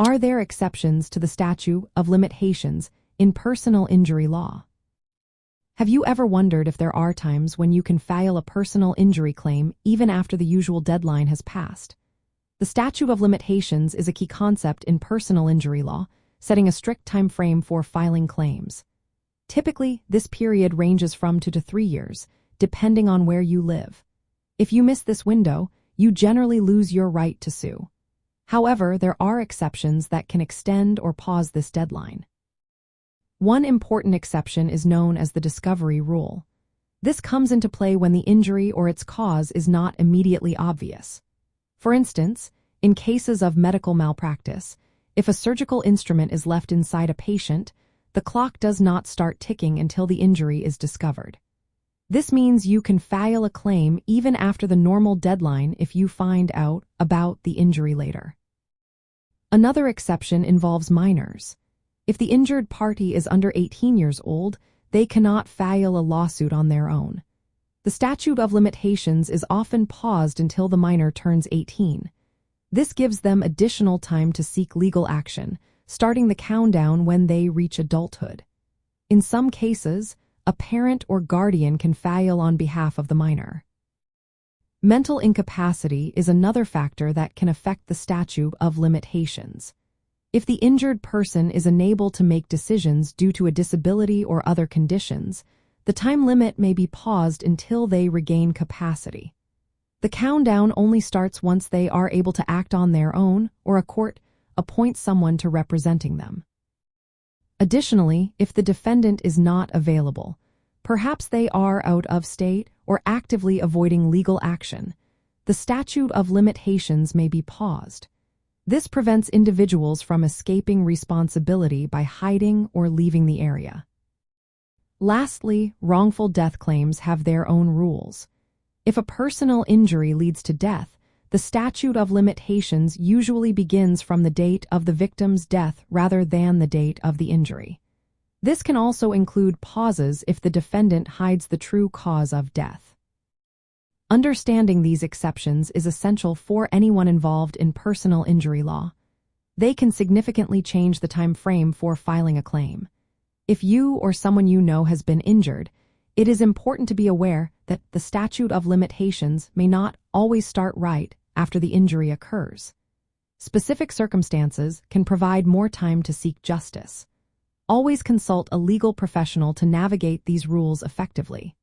Are there exceptions to the statute of limitations in personal injury law? Have you ever wondered if there are times when you can file a personal injury claim even after the usual deadline has passed? The statute of limitations is a key concept in personal injury law, setting a strict time frame for filing claims. Typically, this period ranges from 2 to 3 years, depending on where you live. If you miss this window, you generally lose your right to sue. However, there are exceptions that can extend or pause this deadline. One important exception is known as the discovery rule. This comes into play when the injury or its cause is not immediately obvious. For instance, in cases of medical malpractice, if a surgical instrument is left inside a patient, the clock does not start ticking until the injury is discovered. This means you can file a claim even after the normal deadline if you find out about the injury later. Another exception involves minors. If the injured party is under 18 years old, they cannot file a lawsuit on their own. The statute of limitations is often paused until the minor turns 18. This gives them additional time to seek legal action, starting the countdown when they reach adulthood. In some cases, a parent or guardian can file on behalf of the minor. Mental incapacity is another factor that can affect the statute of limitations. If the injured person is unable to make decisions due to a disability or other conditions, the time limit may be paused until they regain capacity. The countdown only starts once they are able to act on their own or a court appoints someone to representing them. Additionally, if the defendant is not available, perhaps they are out of state or actively avoiding legal action, the statute of limitations may be paused. This prevents individuals from escaping responsibility by hiding or leaving the area. Lastly, wrongful death claims have their own rules. If a personal injury leads to death, the statute of limitations usually begins from the date of the victim's death rather than the date of the injury. This can also include pauses if the defendant hides the true cause of death. Understanding these exceptions is essential for anyone involved in personal injury law. They can significantly change the time frame for filing a claim. If you or someone you know has been injured, it is important to be aware that the statute of limitations may not always start right after the injury occurs. Specific circumstances can provide more time to seek justice. Always consult a legal professional to navigate these rules effectively.